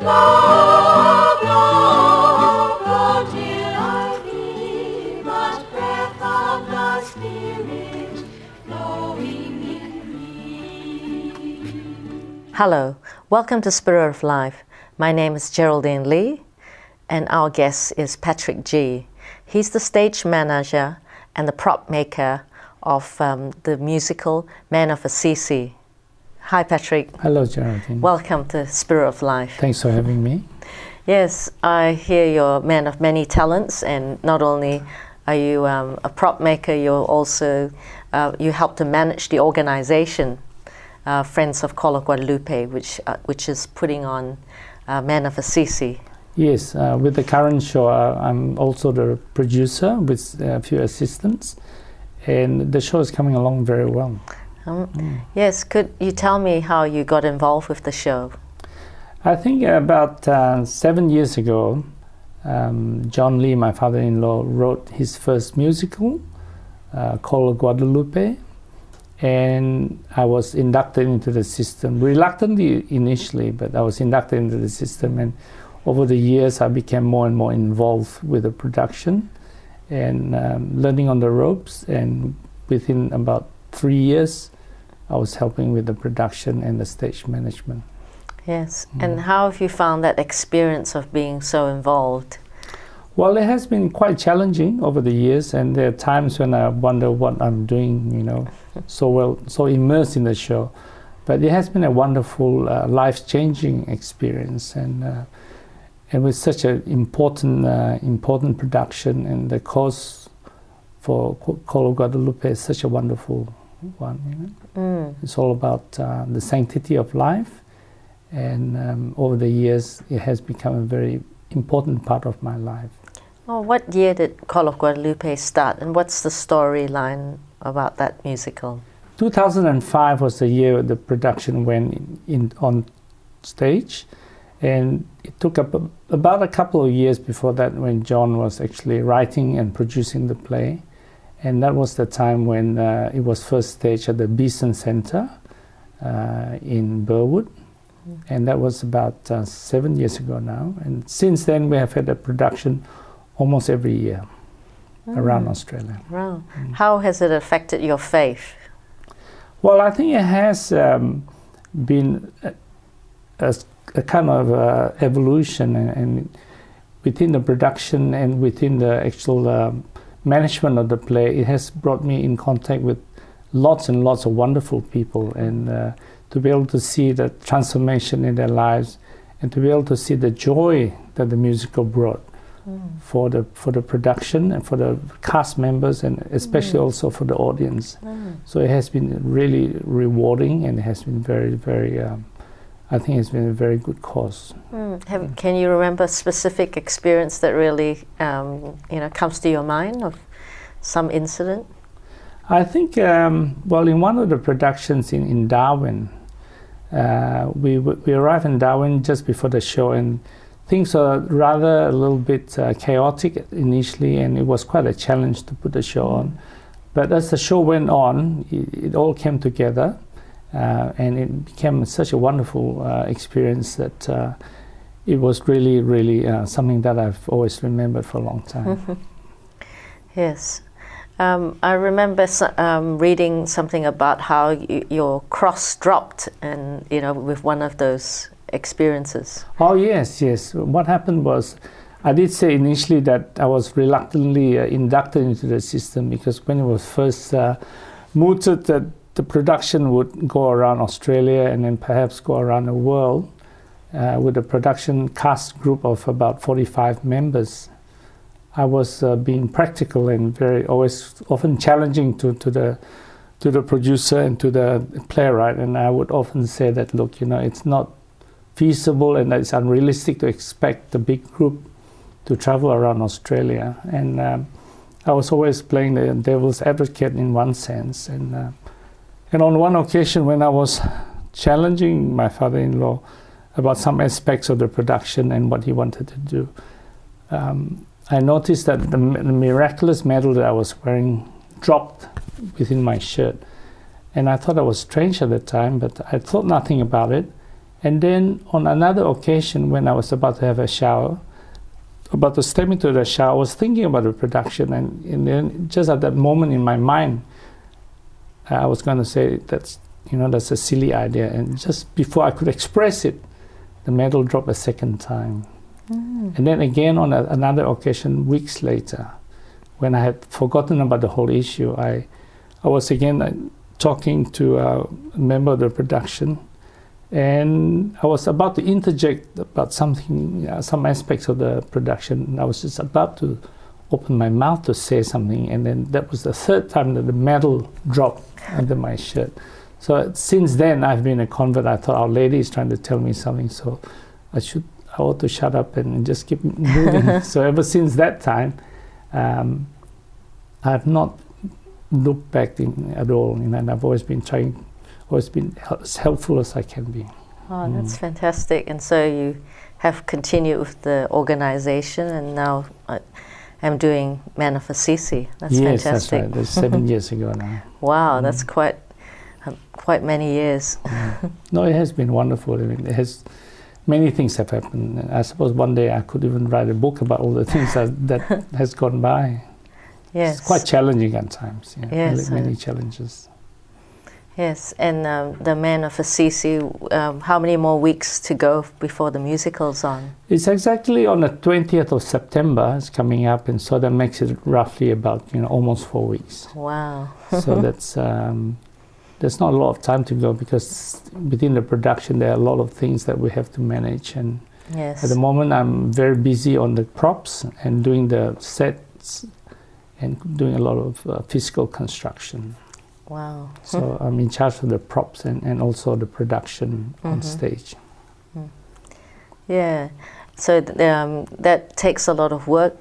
Blow, blow, blow till I feel the breath of the Spirit blowing in me. Hello, welcome to Spirit of Life. My name is Geraldine Lee, and our guest is Patrick Jee. He's the stage manager and the prop maker of the musical Man of Assisi. Hi, Patrick. Hello, Geraldine. Welcome to Spirit of Life. Thanks for having me. Yes, I hear you're a man of many talents, and not only are you a prop maker, you're also you help to manage the organization, Friends of Call of Guadalupe, which is putting on Man of Assisi. Yes, with the current show, I'm also the producer with a few assistants, and the show is coming along very well. Yes, could you tell me how you got involved with the show? I think about 7 years ago, John Lee, my father-in-law, wrote his first musical called Guadalupe, and I was inducted into the system, reluctantly initially, but I was inducted into the system, and over the years I became more and more involved with the production and learning on the ropes, and within about 3 years I was helping with the production and the stage management. Yes, and how have you found that experience of being so involved? Well, it has been quite challenging over the years, and there are times when I wonder what I'm doing, so immersed in the show. But it has been a wonderful, life-changing experience, and with such an important production, and the cause for Call of Guadalupe is such a wonderful one. It's all about the sanctity of life, and over the years it has become a very important part of my life. Oh, what year did Call of Guadalupe start, and what's the storyline about that musical? 2005 was the year the production went on stage, and it took about a couple of years before that when John was actually writing and producing the play, and that was the time when it was first staged at the Beeson Centre in Burwood, and that was about 7 years ago now, and since then we have had a production almost every year around Australia. Wow. How has it affected your faith? Well, I think it has been a kind of evolution, and within the production and within the actual management of the play, it has brought me in contact with lots and lots of wonderful people, and to be able to see the transformation in their lives, and to be able to see the joy that the musical brought for the production and for the cast members, and especially also for the audience. So it has been really rewarding, and it has been very, very I think it's been a very good cause. Can you remember a specific experience that really comes to your mind, of some incident? I think, well, in one of the productions in Darwin, we arrived in Darwin just before the show, and things are rather a little bit chaotic initially, and it was quite a challenge to put the show on. But as the show went on, it all came together, and it became such a wonderful experience that it was really, really something that I've always remembered for a long time. Yes. I remember reading something about how your cross dropped, and with one of those experiences. Oh yes. What happened was, I did say initially that I was reluctantly inducted into the system, because when it was first mooted that the production would go around Australia and then perhaps go around the world with a production cast group of about 45 members, I was being practical and often challenging to the producer and to the playwright, and I would often say that, look, it's not feasible and it's unrealistic to expect the big group to travel around Australia. And I was always playing the devil's advocate in one sense. And on one occasion, when I was challenging my father-in-law about some aspects of the production and what he wanted to do, I noticed that the miraculous medal that I was wearing dropped within my shirt. And I thought that was strange at the time, but I thought nothing about it. And then on another occasion, when I was about to have a shower, about to step into the shower, I was thinking about the production, and then just at that moment in my mind, I was going to say that's a silly idea, and just before I could express it, the medal dropped a second time. And then again on another occasion, weeks later, when I had forgotten about the whole issue, I was again talking to a member of the production, and I was about to interject about something, some aspects of the production. I was just about to open my mouth to say something, and then that was the third time that the medal dropped under my shirt. So since then, I've been a convert. I thought Our Lady is trying to tell me something, so I ought to shut up and just keep moving. So ever since that time, I've not looked back at all, and I've always been as helpful as I can be. Oh, that's fantastic. And so you have continued with the organization, and now I'm doing Man of Assisi. That's yes, fantastic. That's right. That's 7 years ago now. Wow, that's quite many years. No, it has been wonderful. I mean, many things have happened. I suppose one day I could even write a book about all the things that has gone by. Yes. It's quite challenging at times. Yeah. Yes. Many challenges. Yes, and the Man of Assisi, how many more weeks to go before the musical's on? It's exactly on the 20th of September. It's coming up, and so that makes it roughly about almost 4 weeks. Wow. So that's there's not a lot of time to go, because within the production there are a lot of things that we have to manage, and yes. At the moment I'm very busy on the props and doing the sets and doing a lot of physical construction. Wow. So I'm in charge of the props and also the production on stage. Yeah. So that takes a lot of work,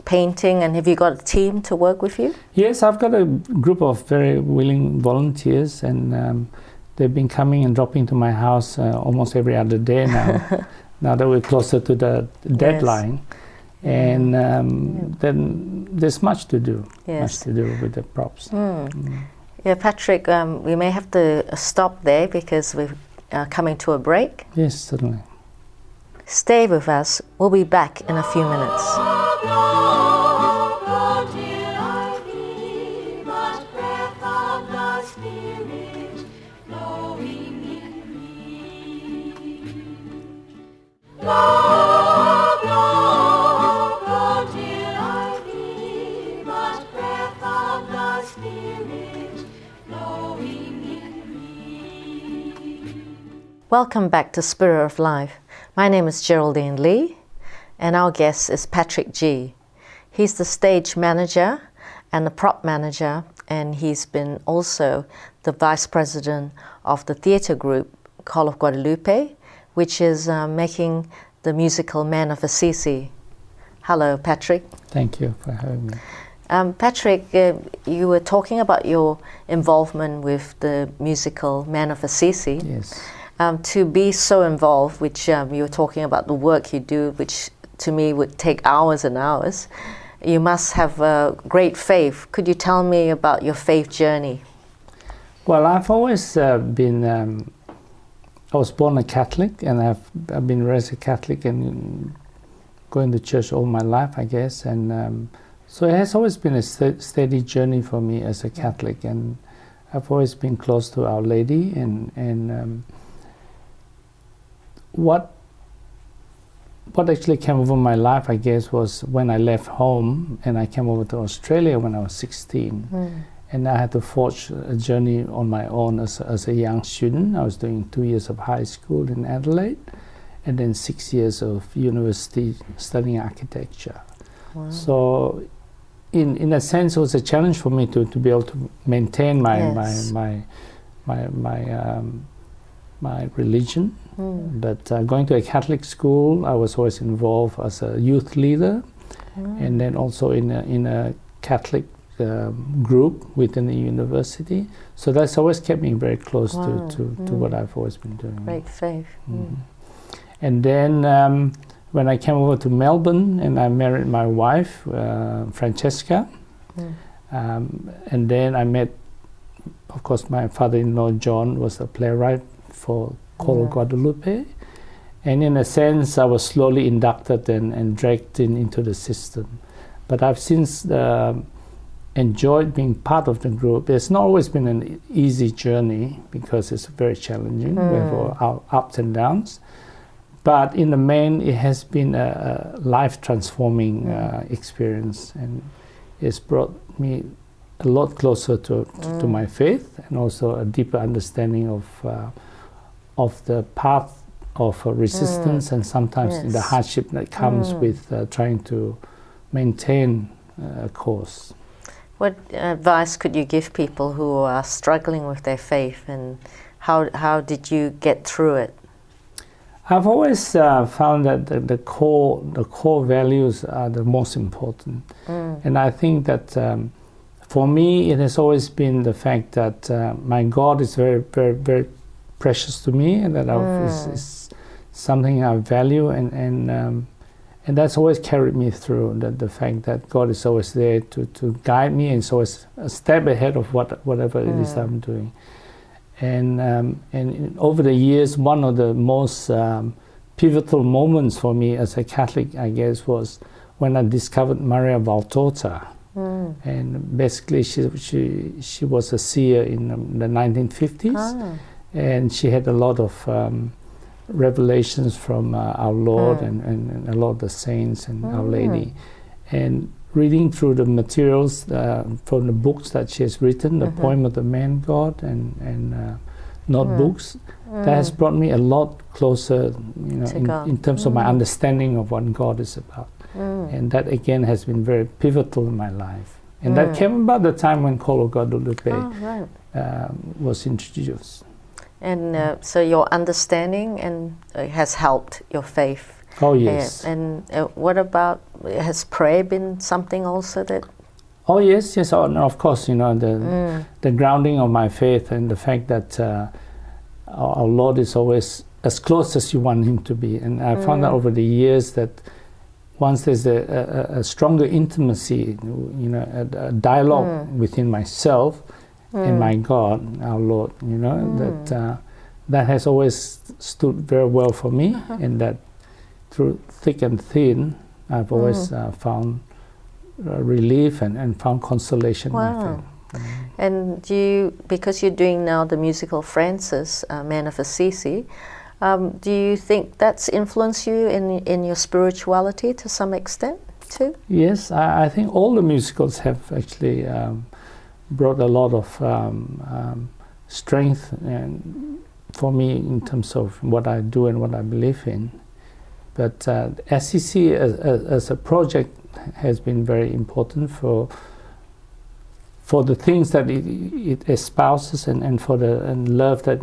painting, and have you got a team to work with you? Yes, I've got a group of very willing volunteers, and they've been coming and dropping to my house almost every other day now, now that we're closer to the deadline. Yes. And then there's much to do, much to do with the props. Yeah, Patrick, we may have to stop there because we're coming to a break. Yes, certainly. Stay with us. We'll be back in a few minutes. Welcome back to Spirit of Life. My name is Geraldine Lee, and our guest is Patrick Jee. He's the stage manager and the prop manager, and he's been also the vice president of the theatre group Call of Guadalupe, which is making the musical Man of Assisi. Hello, Patrick. Thank you for having me. Patrick, you were talking about your involvement with the musical Man of Assisi. Yes. To be so involved, which you were talking about the work you do, which to me would take hours and hours, you must have great faith. Could you tell me about your faith journey? Well, I've always been, I was born a Catholic, and I've been raised a Catholic and going to church all my life, I guess. And so it has always been a steady journey for me as a Catholic, and I've always been close to Our Lady, and what actually came over my life, I guess, was when I left home and I came over to Australia when I was 16. And I had to forge a journey on my own as a young student. I was doing 2 years of high school in Adelaide, and then 6 years of university studying architecture. Wow. So in a sense, it was a challenge for me to be able to maintain my religion. But going to a Catholic school, I was always involved as a youth leader, and then also in a Catholic group within the university. So that's always kept me very close to what I've always been doing. Great faith. And then when I came over to Melbourne and I married my wife, Francesca, and then I met, of course, my father-in-law John was a playwright for Coro Guadalupe. And in a sense, I was slowly inducted and dragged into the system. But I've since enjoyed being part of the group. It's not always been an easy journey because it's very challenging. We have our ups and downs. But in the main, it has been a life-transforming experience, and it's brought me a lot closer to my faith, and also a deeper understanding of the path of resistance and sometimes the hardship that comes with trying to maintain a course. What advice could you give people who are struggling with their faith, and how did you get through it? I've always found that the core values are the most important, and I think that for me it has always been the fact that my God is very, very, very precious to me, and that is something I value, and that's always carried me through. The fact that God is always there to guide me, and is always a step ahead of whatever it is I'm doing. And over the years, one of the most pivotal moments for me as a Catholic, I guess, was when I discovered Maria Valtorta. And basically, she was a seer in the 1950s, and she had a lot of revelations from our Lord and a lot of the saints and Our Lady. And reading through the materials from the books that she has written, the Poem of the Man God and notebooks, that has brought me a lot closer, in terms of my understanding of what God is about. And that again has been very pivotal in my life. And that came about the time when Coro Guadalupe was introduced. And so your understanding has helped your faith. Oh, yes. And what about, has prayer been something also that? Oh, yes. Oh, no, of course, the grounding of my faith and the fact that our Lord is always as close as you want Him to be. And I found out over the years that once there's a stronger intimacy, a dialogue within myself and my God, our Lord, that has always stood very well for me, and that through thick and thin, I've always found relief and found consolation in my faith. And because you're doing now the musical Francis, Man of Assisi, do you think that's influenced you in your spirituality to some extent too? Yes, I think all the musicals have actually brought a lot of strength and for me in terms of what I do and what I believe in. But Assisi as a project has been very important for the things that it espouses and for the love that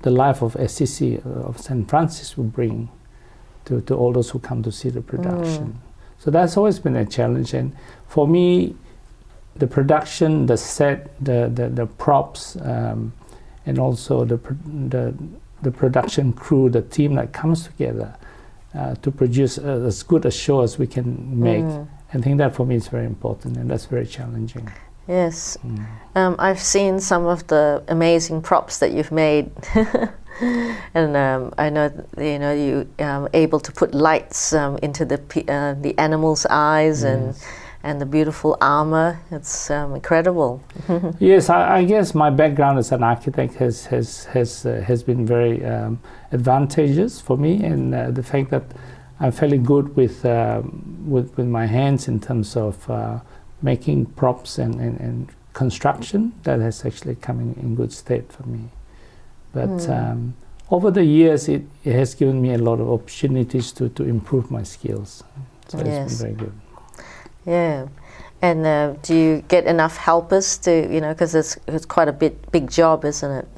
the life of Assisi, of St. Francis, will bring to all those who come to see the production. So that's always been a challenge, and for me, the production, the set, the props, and also the production crew, the team that comes together to produce as good a show as we can make. I think that for me is very important, and that's very challenging. Yes. I've seen some of the amazing props that you've made. And I know you able to put lights into the animals' eyes, and the beautiful armor. It's incredible. Yes, I guess my background as an architect has been very advantageous for me, and the fact that I'm fairly good with my hands in terms of making props and construction, that has actually come in good state for me. But over the years, it has given me a lot of opportunities to improve my skills. So it's been very good. Yeah. And do you get enough helpers to, because it's quite a big job, isn't it?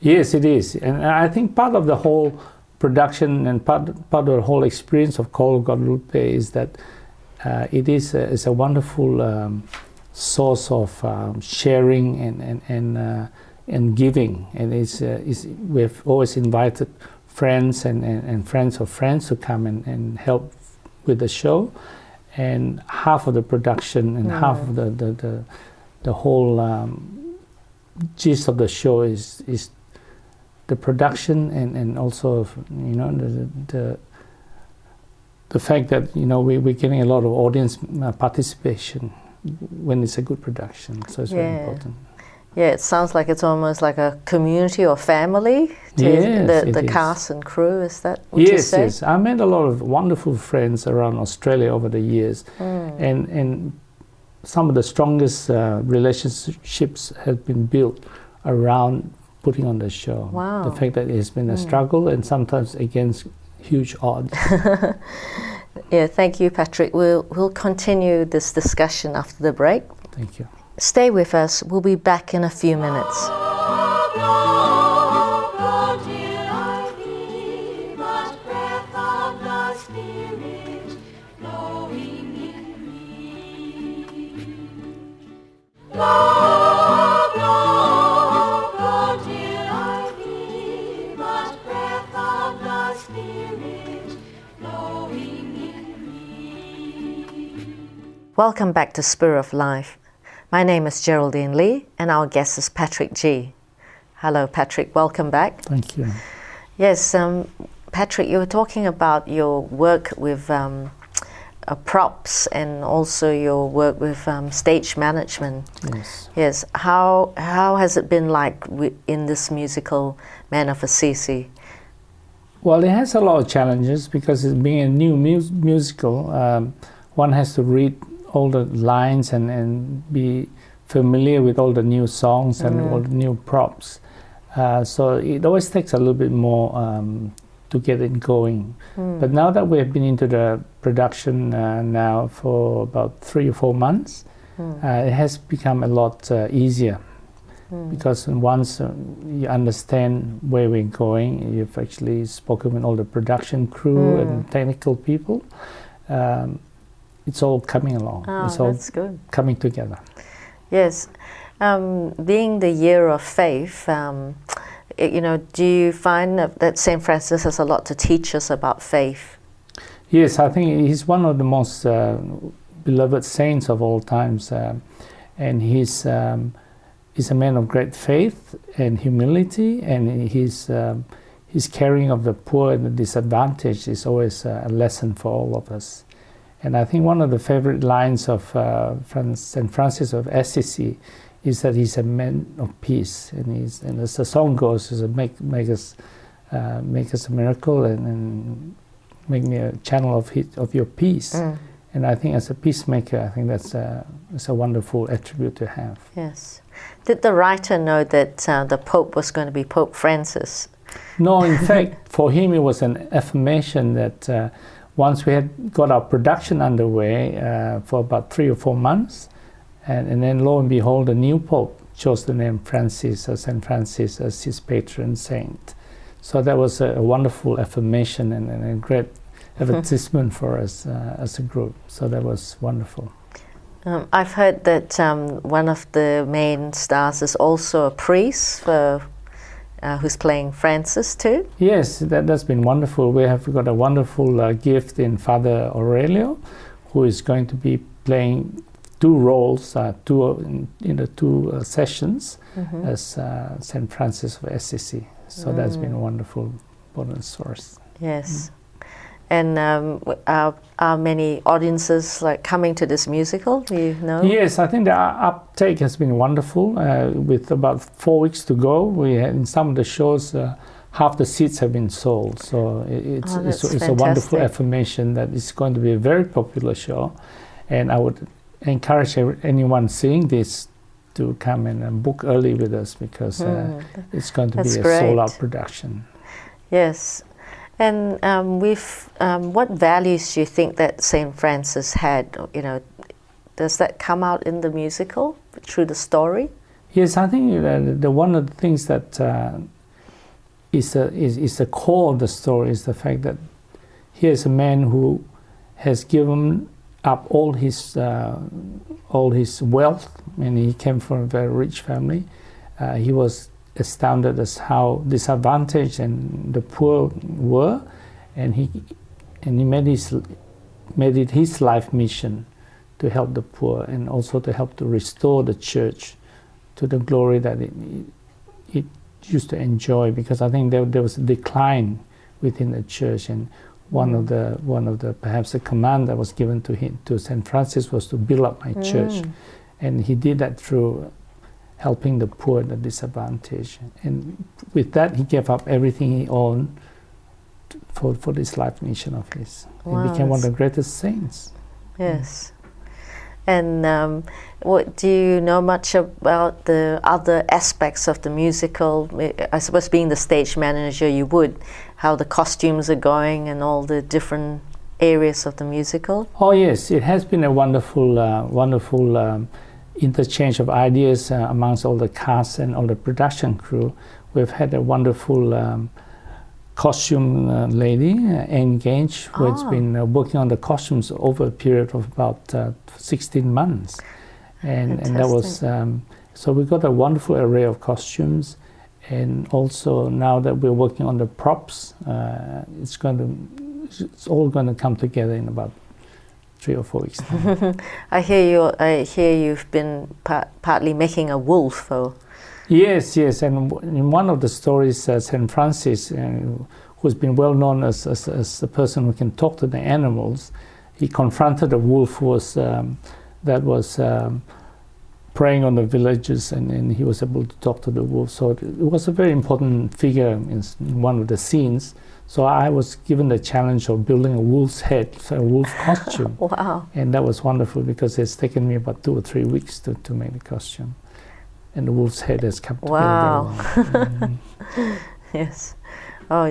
Yes, it is. And I think part of the whole production and part of the whole experience of Coro Guadalupe is that it is a wonderful source of sharing and giving. And we've always invited friends and friends of friends to come and help with the show. And half of the production and half of the whole gist of the show is the production and also, you know, the fact that, you know, we're getting a lot of audience participation when it's a good production. So it's very important. Yeah, it sounds like it's almost like a community or family to Yes, the it cast is. and crew. Is that what you say? Yes. I met a lot of wonderful friends around Australia over the years, and some of the strongest relationships have been built around putting on the show. Wow. The fact that it has been a struggle and sometimes against huge odds. Yeah, thank you, Patrick. We'll continue this discussion after the break. Thank you. Stay with us. We'll be back in a few minutes. Welcome back to Spirit of Life. My name is Geraldine Lee, and our guest is Patrick Jee. Hello, Patrick. Welcome back. Thank you. Yes, Patrick, you were talking about your work with props and also your work with stage management. Yes. Yes. How has it been like in this musical Man of Assisi? Well, it has a lot of challenges because it's being a new musical. One has to read all the lines and be familiar with all the new songs and all the new props. So it always takes a little bit more to get it going. But now that we have been into the production now for about 3 or 4 months, it has become a lot easier. Because once you understand where we're going, you've actually spoken with all the production crew and technical people, it's all coming along. Oh, it's all that's good. Coming together. Yes. Being the year of faith, you know, do you find that St. Francis has a lot to teach us about faith? Yes, I think he's one of the most beloved saints of all times. And he's a man of great faith and humility, and his caring of the poor and the disadvantaged is always a lesson for all of us. And I think one of the favorite lines of St. Francis of Assisi is that he's a man of peace, and as the song goes, is make us a miracle and make me a channel of your peace. And I think as a peacemaker, I think that's a wonderful attribute to have. Yes. Did the writer know that the Pope was going to be Pope Francis? No, in fact, for him it was an affirmation that once we had got our production underway for about 3 or 4 months, and then lo and behold, the new Pope chose the name Francis, or St. Francis, as his patron saint. So that was a wonderful affirmation and a great advertisement for us as a group. So that was wonderful. I've heard that one of the main stars is also a priest who's playing Francis too. Yes, that's been wonderful. We have got a wonderful gift in Father Aurelio, who is going to be playing 2 roles, in the 2 sessions as St. Francis of Assisi. So that's been a wonderful bonus for us. Yes. And are many audiences like coming to this musical? Do you know? Yes, I think the uptake has been wonderful. With about 4 weeks to go, we had, in some of the shows, half the seats have been sold. So it's a wonderful affirmation that it's going to be a very popular show. And I would encourage anyone seeing this to come and book early with us, because it's going to be a sold-out production. Yes. And what values do you think that St. Francis had? You know, does that come out in the musical through the story? Yes, I think the one of the things that is the core of the story is the fact that here's a man who has given up all his wealth, and he came from a very rich family. He was astounded as how disadvantaged and the poor were, and he made it his life mission to help the poor, and also to help to restore the church to the glory that it used to enjoy, because I think there was a decline within the church, and one of the perhaps the command that was given to him, to St. Francis, was to build up my church, and he did that through helping the poor and the disadvantaged. And with that, he gave up everything he owned for this life mission of his. Wow, he became one of the greatest saints. Yes. And what do you know much about the other aspects of the musical? I suppose being the stage manager, you would, how the costumes are going and all the different areas of the musical? Oh yes, it has been a wonderful interchange of ideas amongst all the cast and all the production crew. We've had a wonderful costume lady, Anne Gage, who has been working on the costumes over a period of about 16 months. And that was, so we got a wonderful array of costumes. And also now that we're working on the props, it's all going to come together in about 3 or 4 weeks time. I hear you've been partly making a wolf, or... Yes, and in one of the stories, St. Francis, who's been well known as a person who can talk to the animals, he confronted a wolf that was preying on the villagers, and he was able to talk to the wolf. So it was a very important figure in one of the scenes. So I was given the challenge of building a wolf's head, so a wolf costume. Wow. And that was wonderful, because it's taken me about 2 or 3 weeks to make the costume. And the wolf's head has come together. Wow. Yes. Oh,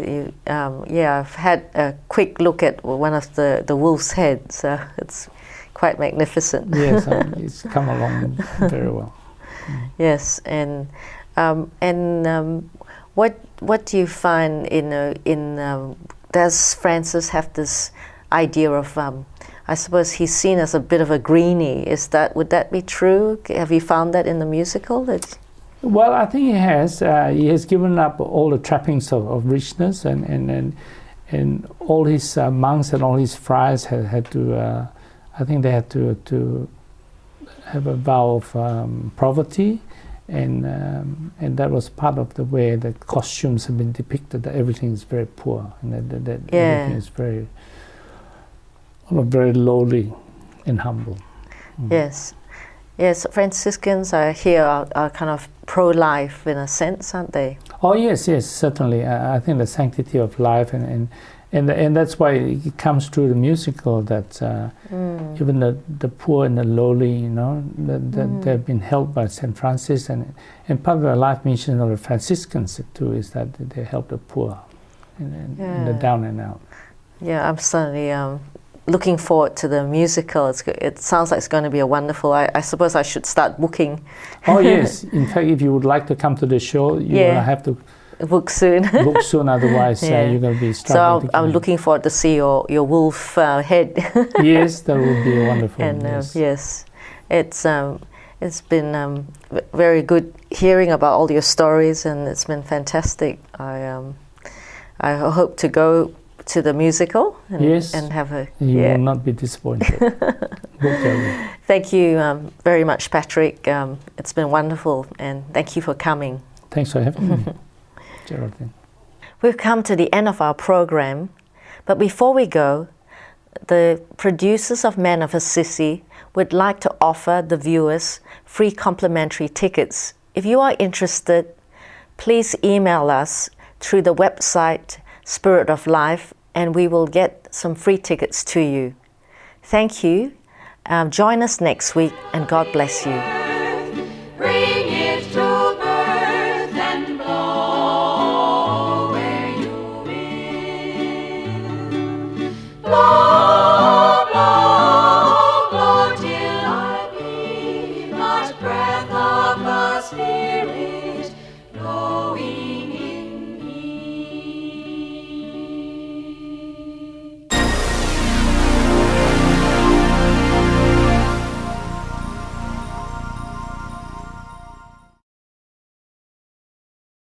I've had a quick look at one of the wolf's heads. It's quite magnificent. Yes, it's come along very well. Yes, and what do you find does Francis have this idea of? I suppose he's seen as a bit of a greenie. Would that be true? Have you found that in the musical? Well, I think he has. He has given up all the trappings of richness, and all his monks and all his friars had to. I think they had to have a vow of poverty, and that was part of the way the costumes have been depicted. That everything is very poor, and that everything is very lowly and humble. Yes, Franciscans are kind of pro-life in a sense, aren't they? Oh yes, certainly. I think the sanctity of life, and that's why it comes through the musical that even the poor and the lowly, that they've been helped by St. Francis, and part of the life mission of the Franciscans too is that they help the poor and the down and out. Yeah, I'm certainly looking forward to the musical. It sounds like it's going to be a wonderful. I suppose I should start booking. Oh yes, in fact, if you would like to come to the show, you will have to book soon. Book soon, otherwise you're going to be struggling. So I'm looking forward to see your wolf head. Yes, that would be wonderful. And yes, it's been very good hearing about all your stories, and it's been fantastic. I hope to go to the musical and have a... You will not be disappointed. Thank you very much, Patrick. It's been wonderful, and thank you for coming. Thanks for having me, Geraldine. We've come to the end of our program, but before we go, the producers of Men of Assisi would like to offer the viewers free complimentary tickets. If you are interested, please email us through the website Spirit of Life, and we will get some free tickets to you. Thank you. Join us next week, and God bless you.